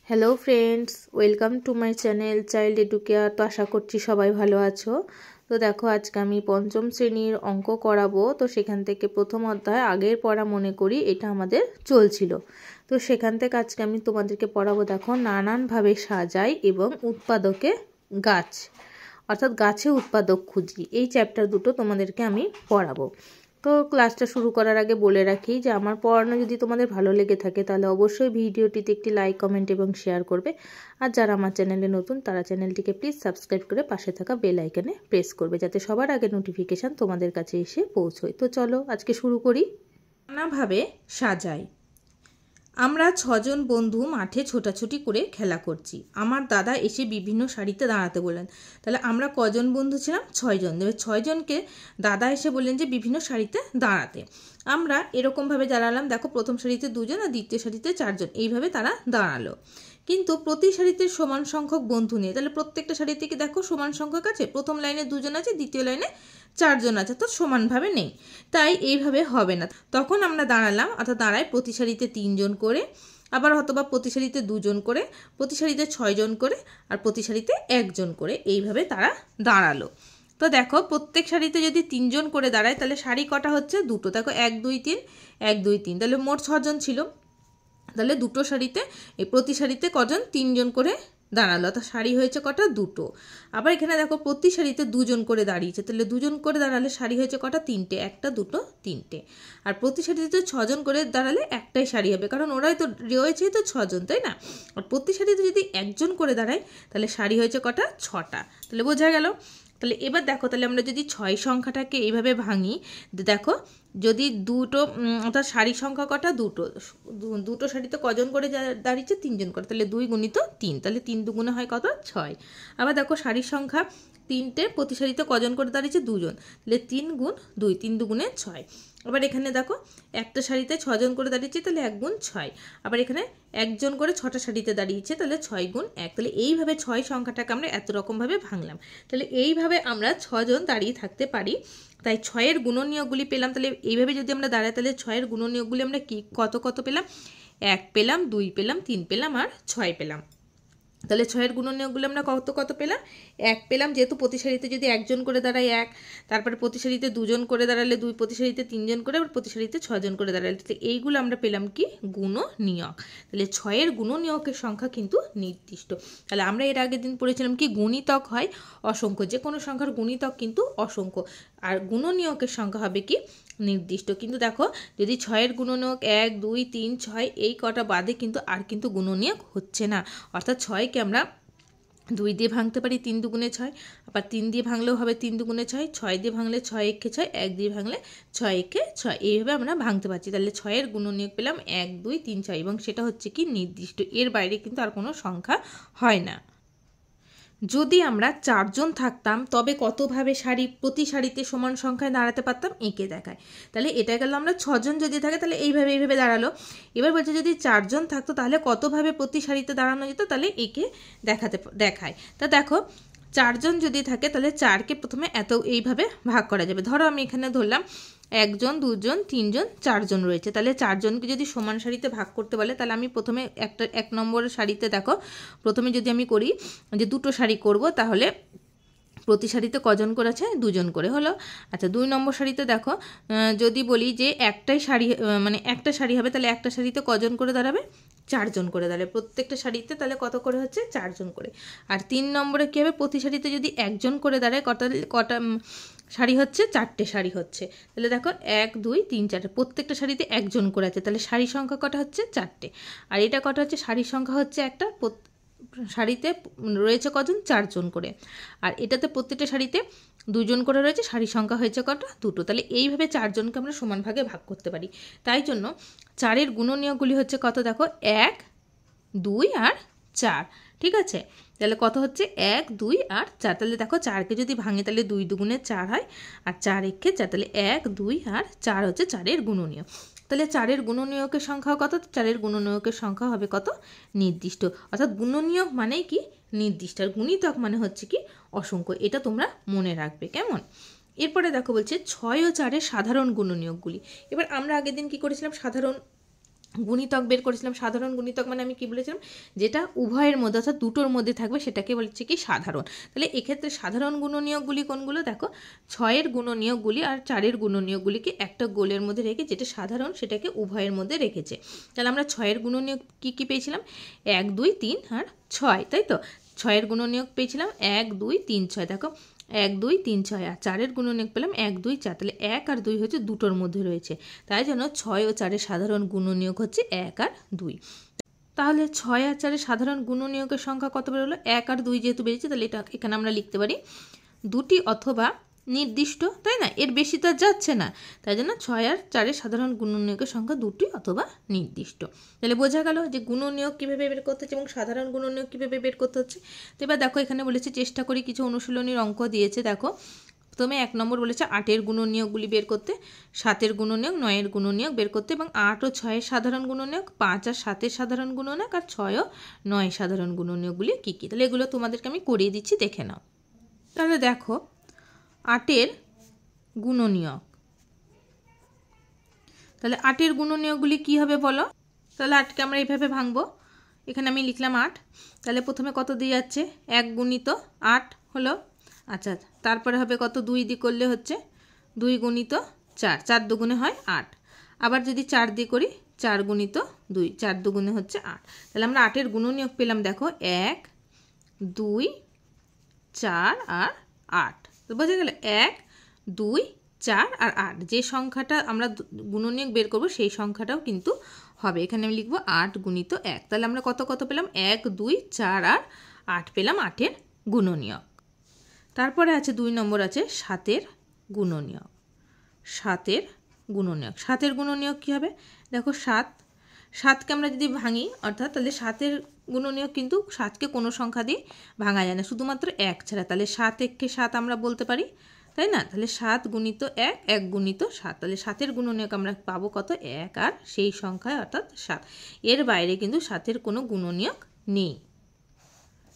Hello friends, welcome to my channel child educare. তো আশা করছি সবাই ভালো আছো। তো দেখো, আজকে আমি পঞ্চম শ্রেণীর অঙ্ক করাবো। তো সেখান থেকে প্রথম অধ্যায় আগের পড়া মনে করি এটা আমাদের চলছিল। তো সেখান থেকে আজকে আমি তোমাদেরকে পড়াবো। দেখো, নানানভাবে সাজাই এবং উৎপাদকে গাছ, অর্থাৎ গাছে উৎপাদক খুঁজি, এই চ্যাপ্টার দুটো তোমাদেরকে আমি পড়াবো। তো ক্লাসটা শুরু করার আগে বলে রাখি যে আমার পড়ানো যদি তোমাদের ভালো লেগে থাকে তাহলে অবশ্যই ভিডিওটিতে একটি লাইক, কমেন্ট এবং শেয়ার করবে। আর যারা আমার চ্যানেলে নতুন তারা চ্যানেলটিকে প্লিজ সাবস্ক্রাইব করে পাশে থাকা বেল আইকনে প্রেস করবে, যাতে সবার আগে নোটিফিকেশান তোমাদের কাছে এসে পৌঁছয়। তো চলো আজকে শুরু করি। নানাভাবে সাজাই। আমরা 6 জন বন্ধু মাঠে ছোটাছুটি করে খেলা করছি। আমার দাদা এসে বিভিন্ন সারিতে দাঁড়াতে বললেন। তাহলে আমরা কজন বন্ধু ছিলাম? 6 জন। 6 জনকে দাদা এসে বললেন যে বিভিন্ন সারিতে দাঁড়াতে। আমরা এরকমভাবে দাঁড়ালাম। দেখো, প্রথম সারিতে 2 জন আর দ্বিতীয় সারিতে 4 জন, এইভাবে তারা দাঁড়ালো। কিন্তু প্রতি সারিতে সমান সংখ্যক বন্ধু নেই। তাহলে প্রত্যেকটা সারি থেকে দেখো সমান সংখ্যক আছে। প্রথম লাইনে 2 জন আছে, দ্বিতীয় লাইনে 4 জন আছে, তো সমানভাবে নেই। তাই এইভাবে হবে না। তখন আমরা দাঁড়ালাম, অর্থাৎ দাঁড়ায় প্রতি সারিতে 3 জন করে, আবার অথবা প্রতি সারিতে 2 জন করে, প্রতি সারিতে 6 জন করে, আর প্রতি সারিতে 1 জন করে, এইভাবে তারা দাঁড়ালো। তো দেখো, প্রত্যেক সারিতে যদি 3 জন করে দাঁড়ায় তাহলে সারি কটা হচ্ছে? দুটো। দেখো, 1 2 3, 1 2 3, তাহলে মোট 6 জন ছিল। তাহলে দুটো সারিতে, এই প্রতি সারিতে কজন? 3 জন করে দাঁড়ালো, অর্থাৎ সারি হয়েছে কটা? দুটো। আবার এখানে দেখো, প্রতি সারিতে 2 জন করে দাঁড়িয়েছে, তাহলে 2 জন করে দাঁড়ালে সারি হয়েছে কটা? 3টে। একটা, দুটো, 3টে। আর প্রতি সারিতে 6 জন করে দাঁড়ালে একটাই সারি হবে, কারণ ওরাই তো রয়েছেই তো 6 জন, তাই না? আর প্রতি সারিতে যদি 1 জন করে দাঁড়ায় তাহলে সারি হয়েছে কটা? 6টা। তাহলে বোঝা গেল। তাহলে এবার দেখো, তাহলে আমরা যদি 6 সংখ্যাটাকে এইভাবে ভাঙি, দেখো যদি দুটো, অর্থাৎ সারি সংখ্যা কটা? দুটো। দুটো সারিতে কজন করে দাঁড়িয়েছে? 3 জন করে, তাহলে 2 গুণিত 3, তাহলে 3 দুগুণে হয় কত? 6। আবার দেখো, সারির সংখ্যা 3টে, প্রতি সারিতে কজন করে দাঁড়িয়েছে? 2 জন, তাহলে 3 গুণ 2, 3 দুগুণে 6। আবার এখানে দেখো, একটা সারিতে 6 জন করে দাঁড়িয়েছে, তাহলে 1 গুণ 6। আবার এখানে 1 জন করে 6টা সারিতে দাঁড়িয়েছে, তাহলে 6 গুণ 1। তাহলে এইভাবে 6 সংখ্যাটাকে আমরা এত রকমভাবে ভাঙলাম। তাহলে এইভাবে আমরা 6 জন দাঁড়িয়ে থাকতে পারি। তাই 6-এর গুণনীয়কগুলি পেলাম। তাহলে এইভাবে যদি আমরা দাঁড়াই তাহলে 6-এর গুণনীয়কগুলি আমরা কি কত কত পেলাম? 1 পেলাম, 2 পেলাম, 3 পেলাম, আর 6 পেলাম। তাহলে 6-এর গুণনীয়কগুলো আমরা কত কত পেলাম? 1 পেলাম, যেহেতু প্রতি সারিতে যদি 1 জন করে দাঁড়ায় 1, তারপরে প্রতি সারিতে 2 জন করে দাঁড়ালে 2, প্রতি সারিতে 3 জন করে, আবার প্রতি সারিতে 6 জন করে দাঁড়ালে, তো এইগুলো আমরা পেলাম কি? গুণনীয়ক। তাহলে 6-এর গুণনীয়কের সংখ্যা কিন্তু নির্দিষ্ট। তাহলে আমরা এর আগের দিন পড়েছিলাম কি? গুণিতক হয় অসংখ্য, যে কোনো সংখ্যার গুণিতক কিন্তু অসংখ্য, আর গুণনীয়কের সংখ্যা হবে কি? নির্দিষ্ট। কিন্তু দেখো, যদি 6-এর গুণনীয়ক 1 2 3 6 এই কটা বাদে কিন্তু আর কিন্তু গুণনীয়ক হচ্ছে না। অর্থাৎ 6কে আমরা 2 দিয়ে ভাঙতে পারি, 3 দুগুণে 6, আবার 3 দিয়ে ভাঙলেও হবে 3 দুগুণে 6, 6 দিয়ে ভাঙলে 6 একে 6, 1 দিয়ে ভাঙলে 6 একে 6, এইভাবে আমরা ভাঙতে পারছি। তাহলে 6-এর গুণনীয়ক পেলাম 1 2 3 6, এবং সেটা হচ্ছে কি? নির্দিষ্ট। এর বাইরে কিন্তু আর কোনো সংখ্যা হয় না। যদি আমরা 4 জন থাকতাম তবে কতভাবে সারি প্রতি সারিতে সমান সংখ্যায় দাঁড়াতে পারতাম? এঁকে দেখায়। তাহলে এটা গেল, আমরা 6 জন যদি থাকে তাহলে এইভাবে দাঁড়ালো। এবার বলছে যদি 4 জন থাকতো তাহলে কতভাবে প্রতি সারিতে দাঁড়ানো যেত? তাহলে এঁকে দেখায়। তা দেখো, 4 জন যদি থাকে তাহলে 4কে প্রথমে এইভাবে ভাগ করা যাবে। ধরো আমি এখানে ধরলাম 1 জন, 2 জন, 3 জন, 4 জন রয়েছে। তাহলে 4 জনকে যদি সমান সারিতে ভাগ করতে বলে, তাহলে আমি প্রথমে 1 নম্বরের সারিতে দেখো, প্রথমে যদি আমি করি যে দুটো সারি করব, তাহলে প্রতি সারিতে কজন করে আছে? 2 জন করে হলো। আচ্ছা, 2 নম্বর সারিতে দেখো, যদি বলি যে একটাই সারি, মানে একটা সারি হবে, তাহলে একটা সারিতে কজন করে দাঁড়াবে? 4 জন করে দাঁড়াবে। প্রত্যেকটা সারিতে তাহলে কত করে হচ্ছে? 4 জন করে। আর 3 নম্বরে কী হবে? প্রতি সারিতে যদি 1 জন করে দাঁড়ায়, কটা সারি হচ্ছে? 4টে সারি হচ্ছে। তাহলে দেখো 1 2 3 4, প্রত্যেকটা সারিতে 1 জন করে আছে, তাহলে সারি সংখ্যা কটা হচ্ছে? 4টে। আর এটা কটা হচ্ছে? সারির সংখ্যা হচ্ছে একটা, সারিতে রয়েছে কজন? 4 জন করে। আর এটাতে প্রত্যেকটা সারিতে 2 জন করে রয়েছে, সারি সংখ্যা হয়েছে কটা? দুটো। তাহলে এইভাবে 4 জনকে আমরা সমান ভাগে ভাগ করতে পারি। তাই জন্য 4-এর গুণনীয়কগুলি হচ্ছে কত? দেখো, 1 2 আর 4। ঠিক আছে, তাহলে কত হচ্ছে? 1 2 আর 4। তাহলে দেখো, 4কে যদি ভাঙে তাহলে 2 দুগুণে 4 হয়, আর 4 একে 4, তাহলে 1 2 আর 4 হচ্ছে 4-এর গুণনীয়ক। তাহলে 4-এর গুণনীয়কের সংখ্যা কত? 4-এর গুণনীয়কের সংখ্যা হবে কত? নির্দিষ্ট। অর্থাৎ গুণনীয়ক মানেই কি? নির্দিষ্ট। আর গুণিতক মানে হচ্ছে কি? অসংখ্য। এটা তোমরা মনে রাখবে, কেমন? এরপরে দেখো বলছে 6 ও 4-এর সাধারণ গুণনীয়কগুলি। এবার আমরা আগের দিন কি করেছিলাম? সাধারণ গুণিতক বের করেছিলাম। সাধারণ গুণিতক মানে আমি কি বলেছিলাম, যেটা উভয়ের মধ্যে অর্থাৎ দুটোর মধ্যে থাকবে সেটাকে বলছে কি সাধারণ। তাহলে এক্ষেত্রে সাধারণ গুণনীয়কগুলি কোনগুলো দেখো, 6-এর গুণনীয়কগুলি আর 4-এর গুণনীয়কগুলিকে একটা গোলের মধ্যে রেখে যেটা সাধারণ সেটাকে উভয়ের মধ্যে রেখেছে। তাহলে আমরা 6-এর গুণনীয়ক কী কী পেয়েছিলাম, 1 2 3 আর 6, তাই তো। 6-এর গুণনীয়ক পেয়েছিলাম 1 2 3 6, দেখো 1 2 3 6, আর 4-এর গুণনীয়ক পেলাম 1 2 4। তাহলে 1 আর 2 হচ্ছে দুটোর মধ্যে রয়েছে, তাই জন্য 6 ও 4-এর সাধারণ গুণনীয়ক হচ্ছে 1 আর 2। তাহলে 6 আর 4-এর সাধারণ গুণনীয়কের সংখ্যা কত বেরোলো, 1 আর 2 যেহেতু বেরিয়েছে তাহলে এটা এখানে আমরা লিখতে পারি দুটি অথবা নির্দিষ্ট, তাই না, এর বেশি তো আর যাচ্ছে না, তাই জন্য 6 আর 4-এর সাধারণ গুণনীয়কের সংখ্যা দুটি অথবা নির্দিষ্ট। তাহলে বোঝা গেল যে গুণনীয়ক কীভাবে বের করতে হচ্ছে এবং সাধারণ গুণনীয়ক কীভাবে বের করতে হচ্ছে। তো এবার দেখো এখানে বলেছে চেষ্টা করি কিছু অনুশীলনীর অঙ্ক দিয়েছে। দেখো প্রথমে 1 নম্বর বলেছে 8-এর গুণনীয়কগুলি বের করতে, 7-এর গুণনীয়ক, 9-এর গুণনীয়ক বের করতে এবং 8 ও 6-এর সাধারণ গুণনীয়ক, 5 আর 7-এর সাধারণ গুণনীয়ক আর 6 ও 9 সাধারণ গুণনীয়কগুলি কী কী। তাহলে এগুলো তোমাদেরকে আমি করিয়ে দিচ্ছি, দেখে নাও। তাহলে দেখো 8-এর গুণনীয়ক, তাহলে 8-এর গুণনীয়কগুলি কী হবে বলো। তাহলে 8কে আমরা এইভাবে ভাঙবো, এখানে আমি লিখলাম 8, তাহলে প্রথমে কত দিয়ে যাচ্ছে 1 গুণিত 8 হলো, আচ্ছা তারপরে হবে কত 2 দিয়ে করলে হচ্ছে 2 গুণিত 4, 4 দুগুণে হয় 8, আবার যদি 4 দিয়ে করি 4 গুণিত 2, 4 দুগুণে হচ্ছে 8। তাহলে আমরা 8-এর গুণনীয়ক পেলাম দেখো 1 2 4 আর 8। তো বোঝা গেল 1 2 4 আর 8, যে সংখ্যাটা আমরা গুণনীয়ক বের করব সেই সংখ্যাটাও কিন্তু হবে। এখানে আমি লিখব 8 গুণিত 1। তাহলে আমরা কত কত পেলাম 1 2 4 আর 8 পেলাম 8-এর গুণনীয়ক। তারপরে আছে 2 নম্বর আছে 7-এর গুণনীয়ক। 7-এর গুণনীয়ক, 7-এর গুণনীয়ক কী হবে দেখো 7কে আমরা যদি ভাঙি অর্থাৎ, তাহলে 7-এর গুণনীয়ক কিন্তু 7কে কোনো সংখ্যা দিয়ে ভাঙা যায় না শুধুমাত্র 1 ছাড়া, তাহলে 7 1কে 7 আমরা বলতে পারি, তাই না। তাহলে 7 গুণিত 1 1 গুণিত 7, তাহলে 7-এর গুণনীয়ক আমরা পাবো কত 1 আর সেই সংখ্যায় অর্থাৎ 7, এর বাইরে কিন্তু 7-এর কোনো গুণনীয়ক নেই।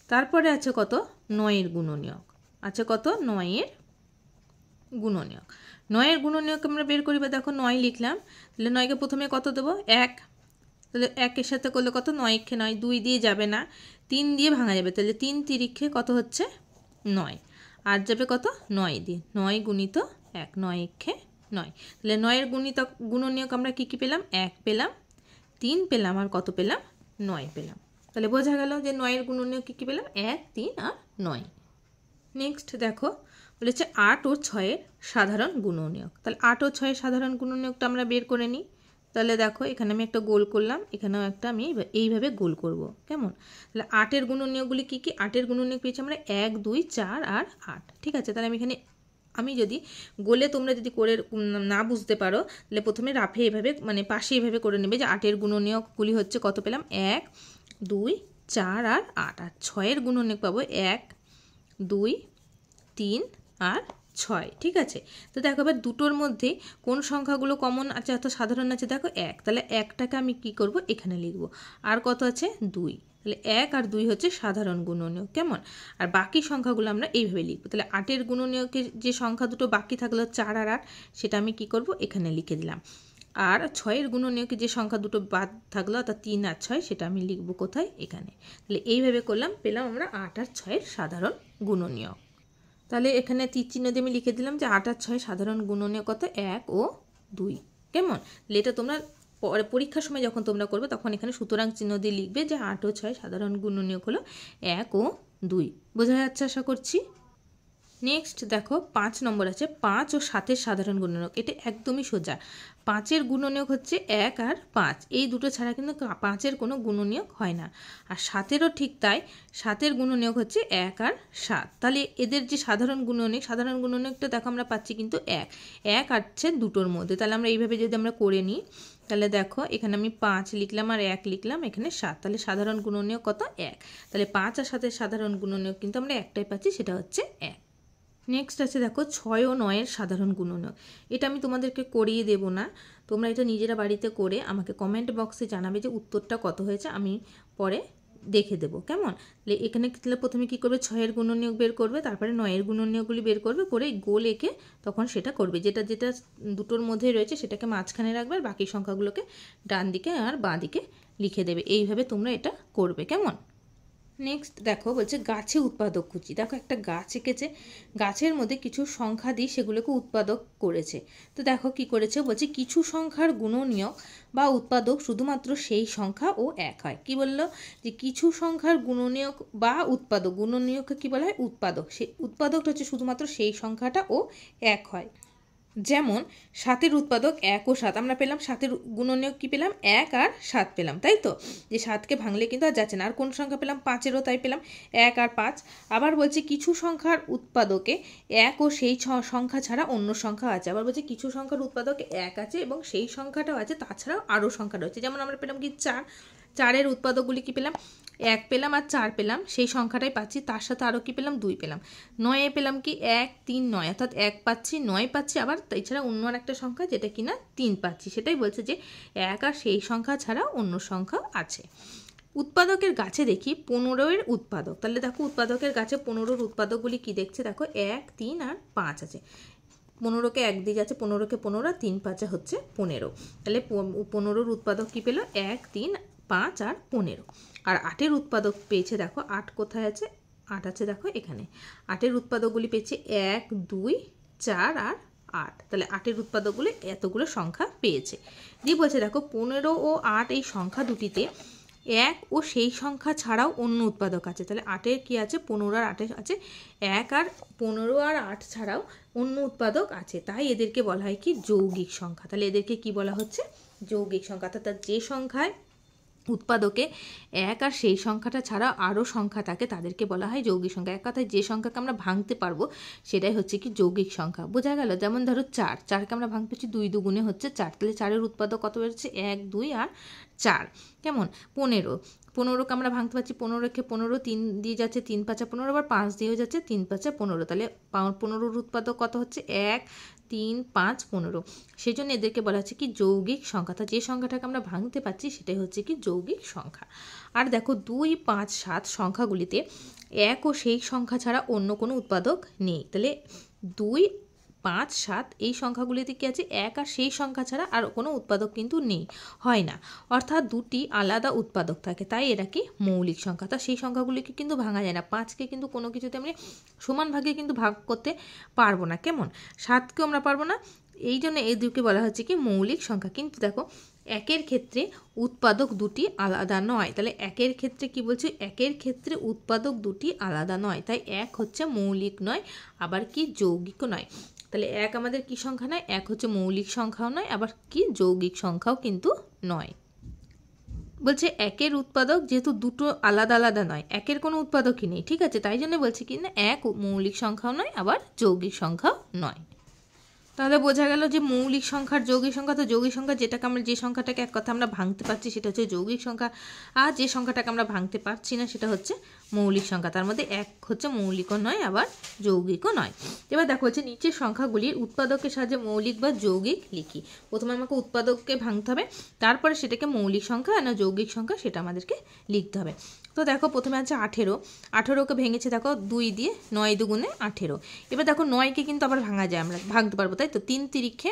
তারপরে আছে কত 9-এর গুণনীয়ক, আছে কত 9-এর গুণনীয়ক। 9-এর গুণনীয়ক আমরা বের করি, বা দেখো 9 লিখলাম, তাহলে 9কে প্রথমে কত দেবো 1, তাহলে 1-এর সাথে করলে কত 9 × 9, 2 দিয়ে যাবে না 3 দিয়ে ভাঙা যাবে, তাহলে 3 তিরিক্ষে কত হচ্ছে 9, আর যাবে কত 9 দিয়ে, 9 গুণিত 1, 9 1 9। তাহলে 9-এর গুণনীয়ক আমরা কী কী পেলাম 1 পেলাম, 3 পেলাম আর কত পেলাম 9 পেলাম। তাহলে বোঝা গেল যে 9-এর গুণনীয়ক কী কী পেলাম 1 3 আর 9। নেক্সট দেখো বলেছে 8 ও 6-এর সাধারণ গুণনীয়ক। তাহলে 8 ও 6-এর সাধারণ গুণনীয়কটা আমরা বের করে নিই। তাহলে দেখো এখানে আমি একটা গোল করলাম, এখানেও একটা আমি এইভাবে গোল করব, কেমন। তাহলে 8-এর গুণনীয়কগুলি কী কী, 8-এর গুণনীয়ক পেয়েছি আমরা 1 2 4 আর 8, ঠিক আছে। তাহলে আমি যদি গোলে তোমরা যদি করে না বুঝতে পারো তাহলে প্রথমে রাফে এভাবে মানে পাশে এভাবে করে নেবে যে 8-এর গুণনীয়কগুলি হচ্ছে কত পেলাম 1 2 4 আর 8, আর 6-এর গুণনীয়ক পাবো 1 2 3 আর 6, ঠিক আছে। তো দেখো এবার দুটোর মধ্যে কোন সংখ্যাগুলো কমন আছে অর্থাৎ সাধারণ আছে, দেখো 1, তাহলে 1টাকে আমি কি করব এখানে লিখব, আর কত আছে 2, তাহলে 1 আর 2 হচ্ছে সাধারণ গুণনীয়ক, কেমন। আর বাকি সংখ্যাগুলো আমরা এইভাবে লিখব, তাহলে 8-এর গুণনীয়কের যে সংখ্যা দুটো বাকি থাকলো 4 আর 8, সেটা আমি কি করব এখানে লিখে দিলাম। আর 6-এর গুণনীয়কে যে সংখ্যা দুটো বাদ থাকলো অর্থাৎ 3 আর 6, সেটা আমি লিখব কোথায় এখানে। তাহলে এইভাবে করলাম, পেলাম আমরা 8 আর 6-এর সাধারণ গুণনীয়ক। তাহলে এখানে তীর চিহ্ন দিয়ে আমি লিখে দিলাম যে 8 আর 6 সাধারণ গুণনীয়ক কত 1 ও 2, কেমন। এটা তোমরা পরে পরীক্ষার সময় যখন তোমরা করবে তখন এখানে সুতরাং চিহ্ন দিয়ে লিখবে যে 8 ও 6 সাধারণ গুণনীয়ক হলো 1 ও 2, বোঝা যাচ্ছে আশা করছি। নেক্সট দেখো 5 নম্বর আছে 5 ও 7-এর সাধারণ গুণনীয়ক। এটা একদমই সোজা, 5-এর গুণনীয়ক হচ্ছে 1 আর 5, এই দুটো ছাড়া কিন্তু 5-এর কোনো গুণনীয়ক হয় না। আর 7-এরও ঠিক তাই, 7-এর গুণনীয়ক হচ্ছে 1 আর 7। তাহলে এদের যে সাধারণ গুণনীয়কটা দেখো আমরা পাচ্ছি কিন্তু 1 আসছে দুটোর মধ্যে। তাহলে আমরা এইভাবে যদি আমরা করে নিই, তাহলে দেখো এখানে আমি 5 লিখলাম আর 1 লিখলাম, এখানে 7, তাহলে সাধারণ গুণনীয়ক কত 1। তাহলে 5 আর 7-এর সাধারণ গুণনীয়ক কিন্তু আমরা একটাই পাচ্ছি, সেটা হচ্ছে 1। নেক্সট আছে দেখো 6 ও 9-এর সাধারণ গুণনীয়ক। এটা আমি তোমাদেরকে করিয়ে দেব না, তোমরা এটা নিজেরা বাড়িতে করে আমাকে কমেন্ট বক্সে জানাবে যে উত্তরটা কত হয়েছে, আমি পরে দেখে দেবো, কেমন? তাহলে এখানে তাহলে প্রথমে কী করবে, 6-এর গুণনীয়ক বের করবে, তারপরে 9-এর গুণনীয়কগুলি বের করবে, করে গোল এঁকে তখন সেটা করবে, যেটা যেটা দুটোর মধ্যে রয়েছে সেটাকে মাঝখানে রাখবে, আর বাকি সংখ্যাগুলোকে ডান দিকে আর বাঁ দিকে লিখে দেবে। এইভাবে তোমরা এটা করবে, কেমন? নেক্সট দেখো বলছে গাছে উৎপাদক খুঁজি। দেখো একটা গাছ এঁকেছে, গাছের মধ্যে কিছু সংখ্যা দিয়ে সেগুলোকে উৎপাদক করেছে। তো দেখো কি করেছে, বলছে কিছু সংখ্যার গুণনীয়ক বা উৎপাদক শুধুমাত্র সেই সংখ্যা ও এক হয়। কি বললো, যে কিছু সংখ্যার গুণনীয়ক বা উৎপাদক, গুণনীয়ককে কী বলা হয়, উৎপাদক, সেই উৎপাদকটা হচ্ছে শুধুমাত্র সেই সংখ্যাটা ও এক হয়। যেমন 7-এর উৎপাদক 1 ও 7, আমরা পেলাম 7-এর গুণনীয়ক কী পেলাম, 1 আর 7 পেলাম, তাই তো? যে 7কে ভাঙলে কিন্তু আর যাচ্ছে না। আর কোন সংখ্যা পেলাম, 5-এরও তাই পেলাম 1 আর 5। আবার বলছে কিছু সংখ্যার উৎপাদকে 1 ও সেই সংখ্যা ছাড়া অন্য সংখ্যা আছে। আবার বলছে কিছু সংখ্যার উৎপাদকে 1 আছে এবং সেই সংখ্যাটাও আছে, তাছাড়াও আরও সংখ্যা রয়েছে। যেমন আমরা পেলাম কি 4, 4-এর উৎপাদকগুলি কী পেলাম, 1 পেলাম আর 4 পেলাম, সেই সংখ্যাটাই পাচ্ছি, তার সাথে আরও কী পেলাম, 2 পেলাম। 9-এ পেলাম কি 1, 3, 9, অর্থাৎ 1 পাচ্ছি, 9 পাচ্ছি, আবার এছাড়া অন্য একটা সংখ্যা যেটা কিনা 3 পাচ্ছি। সেটাই বলছে যে 1 আর সেই সংখ্যা ছাড়া অন্য সংখ্যা আছে। উৎপাদকের গাছে দেখি 15-এর উৎপাদক। তাহলে দেখো উৎপাদকের গাছে 15-এর উৎপাদকগুলি কি দেখছে, দেখো 1, 3 আর 5 আছে। 15কে 1 দিয়ে যাচ্ছে, 15কে 15 আর 3 5 হচ্ছে 15। তাহলে 15-এর উৎপাদক কী পেলো, 1, 3, 5 আর 15। আর 8-এর উৎপাদক পেয়েছে, দেখো 8 কোথায় আছে, 8 আছে দেখো এখানে। 8-এর উৎপাদকগুলি পেয়েছে 1, 2, 4 আর 8। তাহলে 8-এর উৎপাদকগুলি এতগুলো সংখ্যা পেয়েছে। দিয়ে বলছে দেখো 15 ও 8 এই সংখ্যা দুটিতে 1 ও সেই সংখ্যা ছাড়াও অন্য উৎপাদক আছে। তাহলে 8-এর কী আছে, 15 আর 8 আছে 1 আর 15 আর 8 ছাড়াও অন্য উৎপাদক আছে, তাই এদেরকে বলা হয় কি, যৌগিক সংখ্যা। তাহলে এদেরকে কি বলা হচ্ছে, যৌগিক সংখ্যা। অর্থাৎ যে সংখ্যায় উৎপাদকে 1 আর সেই সংখ্যাটা ছাড়া আরও সংখ্যা থাকে তাদেরকে বলা হয় যৌগিক সংখ্যা। এক কথায় যে সংখ্যাকে আমরা ভাঙতে পারবো সেটাই হচ্ছে কি যৌগিক সংখ্যা। বোঝা গেল? যেমন ধরো 4, 4কে আমরা ভাঙতে পারছি 2 দুগুণে হচ্ছে 4, তাহলে 4-এর উৎপাদক কত বেরোচ্ছে, 1, 2 আর 4। কেমন? 15, 15কে আমরা ভাঙতে পারছি, 15কে 15, 3 দিয়ে যাচ্ছে 3 5 15, আবার 5 দিয়েও যাচ্ছে 3 5 15। তাহলে 15-এর উৎপাদক কত হচ্ছে, 1, 3, 5, 15। সেই জন্য এদেরকে বলা হচ্ছে কি যৌগিক সংখ্যা। তা যে সংখ্যাটাকে আমরা ভাঙতে পারছি সেটাই হচ্ছে কি যৌগিক সংখ্যা। আর দেখো 2, 5, 7 সংখ্যাগুলিতে 1 ও সেই সংখ্যা ছাড়া অন্য কোনো উৎপাদক নেই। তাহলে 2, 5, 7 এই সংখ্যাগুলিতে কি আছে, 1 আর সেই সংখ্যা ছাড়া আর কোনো উৎপাদক কিন্তু নেই, হয় না। অর্থাৎ দুটি আলাদা উৎপাদক থাকে, তাই এরা কি মৌলিক সংখ্যা। তা সেই সংখ্যাগুলিকে কিন্তু ভাঙা যায় না। 5কে কিন্তু কোনো কিছুতে আমরা সমান ভাগে কিন্তু ভাগ করতে পারবো না, কেমন? 7কেও আমরা পারবো না, এই জন্য এই দুটোকে বলা হচ্ছে কি মৌলিক সংখ্যা। কিন্তু দেখো 1-এর ক্ষেত্রে উৎপাদক দুটি আলাদা নয়। তাহলে 1-এর ক্ষেত্রে কি বলছে, 1-এর ক্ষেত্রে উৎপাদক দুটি আলাদা নয়, তাই 1 হচ্ছে মৌলিক নয়, আবার কি যৌগিকও নয়। তাহলে 1 আমাদের কি সংখ্যা নয়, 1 হচ্ছে মৌলিক সংখ্যাও নয়, আবার কি যৌগিক সংখ্যাও কিন্তু নয়। বলছে 1-এর উৎপাদক যেহেতু দুটো আলাদা আলাদা নয়, 1-এর কোনো উৎপাদকই নেই, ঠিক আছে, তাই জন্য বলছে কি না 1 মৌলিক সংখ্যাও নয়, আবার যৌগিক সংখ্যাও নয়। তাহলে বোঝা গেল যে মৌলিক সংখ্যার যৌগিক সংখ্যা। তো যৌগিক সংখ্যা যেটাকে আমরা, যে সংখ্যাটাকে এক কথা আমরা ভাঙতে পারছি সেটা হচ্ছে যৌগিক সংখ্যা, আর যে সংখ্যাটাকে আমরা ভাঙতে পারছি না সেটা হচ্ছে মৌলিক সংখ্যা। তার মধ্যে 1 হচ্ছে মৌলিকও নয়, আবার যৌগিকও নয়। এবার দেখো হচ্ছে নিচের সংখ্যাগুলির উৎপাদকের সাহায্যে মৌলিক বা যৌগিক লিখি। প্রথমে আমাকে উৎপাদককে ভাঙতে হবে, তারপরে সেটাকে মৌলিক সংখ্যা না যৌগিক সংখ্যা সেটা আমাদেরকে লিখতে হবে। তো দেখো প্রথমে আছে 18, 18কে ভেঙেছে দেখো 2 দিয়ে, 9 দুগুণে 18। এবার দেখো 9কে কিন্তু আবার ভাঙা যায়, আমরা ভাঙতে পারবো, তাই তো, 3 তিরিখে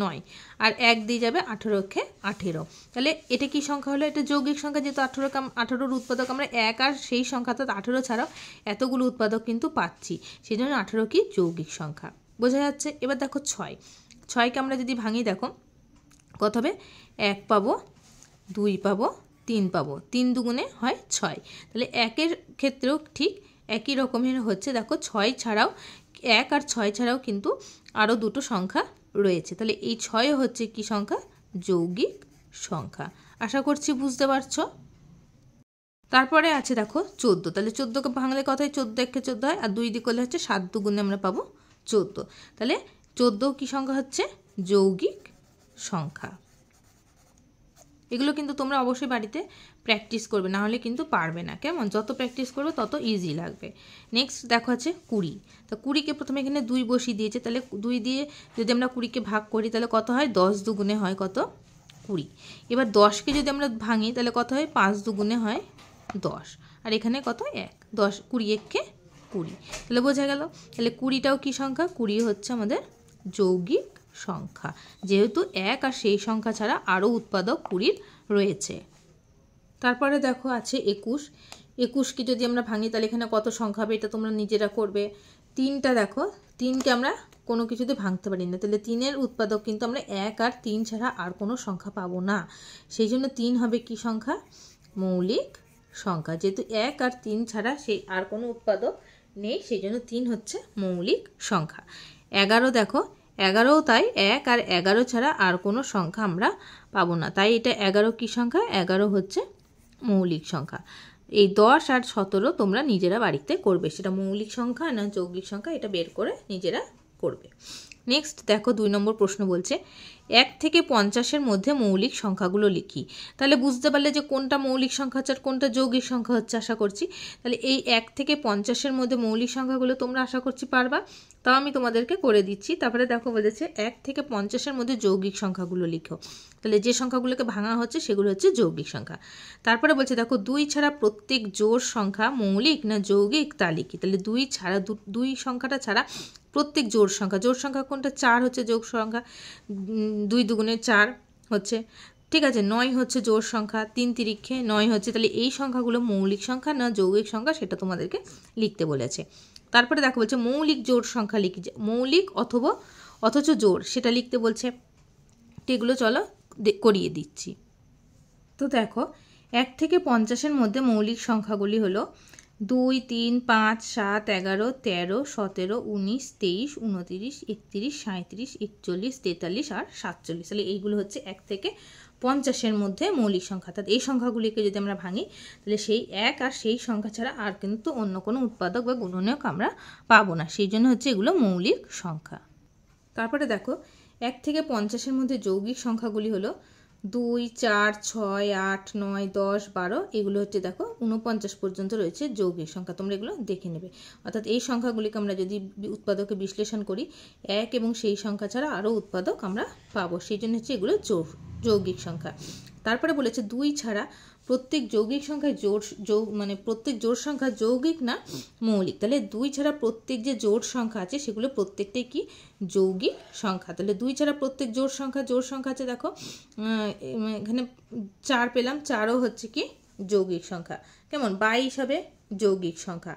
9, আর 1 দিয়ে যাবে 18কে 18। তাহলে এটা কি সংখ্যা হলো, এটা যৌগিক সংখ্যা, যেহেতু 18-র উৎপাদক আমরা 1 আর সেই সংখ্যা, অর্থাৎ 18 ছাড়াও এতগুলো উৎপাদক কিন্তু পাচ্ছি, সেই জন্য 18 কি যৌগিক সংখ্যা। বোঝা যাচ্ছে? এবার দেখো 6, 6কে আমরা যদি ভাঙি দেখো কত হবে, 1 পাবো, 2 পাবো, 3 পাবো, 3 দুগুণে হয় 6। তাহলে 1-এর ক্ষেত্রেও ঠিক একই রকমের হচ্ছে, দেখো 6 ছাড়াও, 1 আর 6 ছাড়াও কিন্তু আরও দুটো সংখ্যা রয়েছে। তাহলে এই 6 হচ্ছে কি সংখ্যা, যৌগিক সংখ্যা। আশা করছি বুঝতে পারছো। তারপরে আছে দেখো 14, তাহলে 14কে ভাঙলে কত হয়, 14 1-এ 14 হয়, আর 2 দিয়ে করলে হচ্ছে 7 দুগুণে আমরা পাবো 14। তাহলে 14 কি সংখ্যা হচ্ছে, যৌগিক সংখ্যা। এগুলো কিন্তু তোমরা অবশ্যই বাড়িতে প্র্যাকটিস করবে, না হলে কিন্তু পারবে না, কেমন? যত প্র্যাকটিস করবে তত ইজি লাগবে। নেক্সট দেখো আছে 20, তো 20কে প্রথমে এখানে 2 বসিয়ে দিয়েছে, তাহলে 2 দিয়ে যদি আমরা 20কে ভাগ করি তাহলে কত হয়, 10 দুগুণে হয় কত, 20। এবার 10কে যদি আমরা ভাঙি তাহলে কত হয়, 5 দুগুণে হয় 10, আর এখানে কত 1, 10 20 1 20, তাহলে বোঝা গেল। তাহলে 20টাও কি সংখ্যা, 20 হচ্ছে আমাদের যৌগিক সংখ্যা, যেহেতু 1 আর সেই সংখ্যা ছাড়া আরও উৎপাদক 20 রয়েছে। তারপরে দেখো আছে 21, 21কে যদি আমরা ভাঙি তাহলে এখানে কত সংখ্যা হবে এটা তোমরা নিজেরা করবে। 3টা দেখো, 3কে আমরা কোনো কিছুতে ভাঙতে পারি না, তাহলে 3-এর উৎপাদক কিন্তু আমরা 1 আর 3 ছাড়া আর কোনো সংখ্যা পাবো না, সেই জন্য 3 হবে কি সংখ্যা, মৌলিক সংখ্যা, যেহেতু 1 আর 3 ছাড়া সেই আর কোনো উৎপাদক নেই, সেই জন্য 3 হচ্ছে মৌলিক সংখ্যা। 11 দেখো, 11ও তাই, 1 আর 11 ছাড়া আর কোনো সংখ্যা আমরা পাবো না, তাই এটা 11 কি সংখ্যা, 11 হচ্ছে মৌলিক সংখ্যা। এই 10 আর 17 তোমরা নিজেরা বাড়িতে করবে, সেটা মৌলিক সংখ্যা না যৌগিক সংখ্যা এটা বের করে নিজেরা করবে। নেক্সট দেখো 2 নম্বর প্রশ্ন বলছে 1 থেকে 50-এর মধ্যে মৌলিক সংখ্যাগুলো লিখি। তাহলে বুঝতে পারলে যে কোনটা মৌলিক সংখ্যা হচ্ছে আর কোনটা যৌগিক সংখ্যা হচ্ছে আশা করছি। তাহলে এই 1 থেকে 50-এর মধ্যে মৌলিক সংখ্যাগুলো তোমরা আশা করছি পারবা, তাও আমি তোমাদেরকে করে দিচ্ছি। তারপরে দেখো বলেছে 1 থেকে 50-এর মধ্যে যৌগিক সংখ্যাগুলো লিখো, তাহলে যে সংখ্যাগুলোকে ভাঙা হচ্ছে সেগুলো হচ্ছে যৌগিক সংখ্যা। তারপরে বলছে দেখো 2 ছাড়া প্রত্যেক জোড় সংখ্যা মৌলিক না যৌগিক তা লিখি। তাহলে 2 ছাড়া 2 সংখ্যাটা ছাড়া প্রত্যেক জোড় সংখ্যা কোনটা, 4 হচ্ছে যোগ সংখ্যা, 2 দুগুণে 4 হচ্ছে, ঠিক আছে, 9 হচ্ছে জোড় সংখ্যা, 3 তিরিক্ষে 9 হচ্ছে, তাহলে এই সংখ্যাগুলো মৌলিক সংখ্যা না যৌগিক সংখ্যা সেটা তোমাদেরকে লিখতে বলেছে। তারপরে দেখো বলছে মৌলিক জোড় সংখ্যা লিখি, মৌলিক অথবা অথচ জোড় সেটা লিখতে বলছে, এগুলো চলো করিয়ে দিচ্ছি। তো দেখো 1 থেকে 50-এর মধ্যে মৌলিক সংখ্যাগুলি হলো 2 3 5 7 11 13 17 19 23 29 31 37 41 43 আর 47, তাহলে এইগুলো হচ্ছে 1 থেকে 50-এর মধ্যে মৌলিক সংখ্যা। অর্থাৎ এই সংখ্যাগুলিকে যদি আমরা ভাঙি তাহলে সেই 1 আর সেই সংখ্যা ছাড়া আর কিন্তু অন্য কোনো উৎপাদক বা গুণনীয়ক আমরা পাবো না, সেই জন্য হচ্ছে এগুলো মৌলিক সংখ্যা। তারপরে দেখো 1 থেকে 50-এর মধ্যে যৌগিক সংখ্যাগুলি হলো 2 4 6 8 9 10 12, এগুলো হচ্ছে দেখো 49 পর্যন্ত রয়েছে যৌগিক সংখ্যা, তোমরা এগুলো দেখে নেবে। অর্থাৎ এই সংখ্যাগুলিকে আমরা যদি উৎপাদকে বিশ্লেষণ করি 1 এবং সেই সংখ্যা ছাড়া আরও উৎপাদক আমরা পাবো, সেই জন্য হচ্ছে এগুলো যৌগিক সংখ্যা। তারপরে বলেছে 2 ছাড়া প্রত্যেক যৌগিক সংখ্যায় মানে প্রত্যেক জোড় সংখ্যা যৌগিক না মৌলিক, তাহলে 2 ছাড়া প্রত্যেক যে জোড় সংখ্যা আছে সেগুলো প্রত্যেকটাই কি যৌগিক সংখ্যা। তাহলে 2 ছাড়া প্রত্যেক জোড় সংখ্যা আছে, দেখো এখানে 4 পেলাম, 4ও হচ্ছে কি যৌগিক সংখ্যা, কেমন 22 হবে যৌগিক সংখ্যা,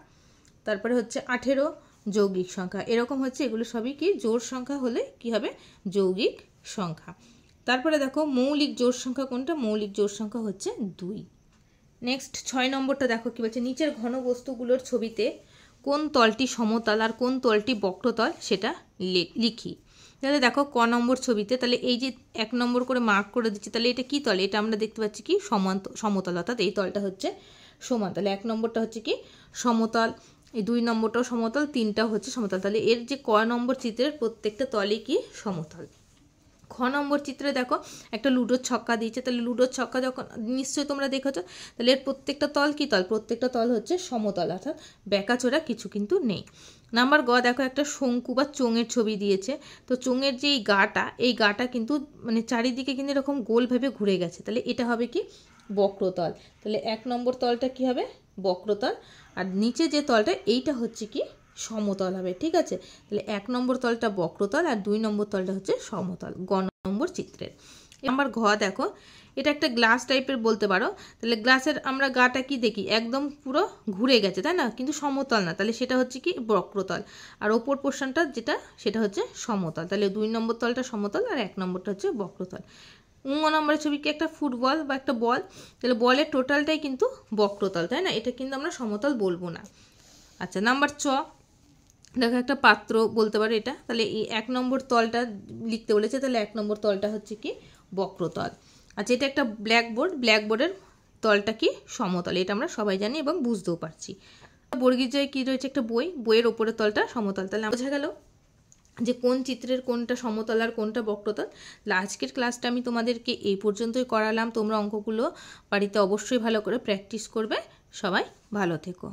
তারপরে হচ্ছে 18 যৌগিক সংখ্যা, এরকম হচ্ছে, এগুলো সবই কি জোড় সংখ্যা হলে কি হবে যৌগিক সংখ্যা। তারপরে দেখো মৌলিক জোড় সংখ্যা কোনটা, মৌলিক জোড় সংখ্যা হচ্ছে 2। নেক্সট 6 নম্বরটা দেখো কি বলছে, নিচের ঘনবস্তুগুলোর ছবিতে কোন তলটি সমতল আর কোন তলটি বক্রতল সেটা লিখি। তাহলে দেখো ক নম্বর ছবিতে, তাহলে এই যে 1 নম্বর করে মার্ক করে দিচ্ছি, তাহলে এটা কি তল, এটা আমরা দেখতে পাচ্ছি কি সমতল, অর্থাৎ এই তলটা হচ্ছে সমান, তাহলে 1 নম্বরটা হচ্ছে কি সমতল, এই 2 নম্বরটাও সমতল, 3টাও হচ্ছে সমতল, তাহলে এর যে ক নম্বর চিত্রের প্রত্যেকটা তলই কি সমতল। খ নম্বর চিত্রে দেখো একটা লুডোর ছক্কা দিয়েছে, তাহলে লুডোর ছক্কা যখন নিশ্চয়ই তোমরা দেখেছো, তাহলে এর প্রত্যেকটা তল কি তল, প্রত্যেকটা তল হচ্ছে সমতল, অর্থাৎ বেঁকাচোরা কিছু কিন্তু নেই। নাম্বার গ দেখো একটা শঙ্কু বা চোঙের ছবি দিয়েছে, তো চোঙের যে এই গাটা কিন্তু মানে চারিদিকে কিন্তু এরকম গোলভাবে ঘুরে গেছে, তাহলে এটা হবে কি বক্রতল, তাহলে 1 নম্বর তলটা কি হবে বক্রতল, আর নিচে যে তলটা এইটা হচ্ছে কি সমতল হবে, ঠিক আছে। তাহলে 1 নম্বর তলটা বক্রতল আর 2 নম্বর তলটা হচ্ছে সমতল গ নম্বর চিত্রের। নাম্বার ঘ দেখো এটা একটা গ্লাস টাইপের বলতে পারো, তাহলে গ্লাসের আমরা গাটা কি দেখি একদম পুরো ঘুরে গেছে তাই না, কিন্তু সমতল না, তাহলে সেটা হচ্ছে কি বক্রতল, আর ওপর পোর্শনটা যেটা সেটা হচ্ছে সমতল, তাহলে 2 নম্বর তলটা সমতল আর 1 নম্বরটা হচ্ছে বক্রতল। নম্বরের ছবি কি একটা ফুটবল বা একটা বল, তাহলে বলের টোটালটাই কিন্তু বক্রতল তাই না, এটা কিন্তু আমরা সমতল বলবো না। আচ্ছা নাম্বার চ দেখো একটা পাত্র বলতে পারো এটা, তাহলে এই 1 নম্বর তলটা লিখতে বলেছে, তাহলে 1 নম্বর তলটা হচ্ছে কি বক্রতল। আচ্ছা এটা একটা ব্ল্যাকবোর্ডের তলটা কি সমতল, এটা আমরা সবাই জানি এবং বুঝতেও পারছি। বর্গীর জায়গায় কি রয়েছে একটা বইয়ের ওপরের তলটা সমতল, তাহলে বোঝা গেল যে কোন চিত্রের কোনটা সমতল আর কোনটা বক্রতল। আজকের ক্লাসটা আমি তোমাদেরকে এই পর্যন্তই করালাম, তোমরা অঙ্কগুলো বাড়িতে অবশ্যই ভালো করে প্র্যাকটিস করবে। সবাই ভালো থেকো।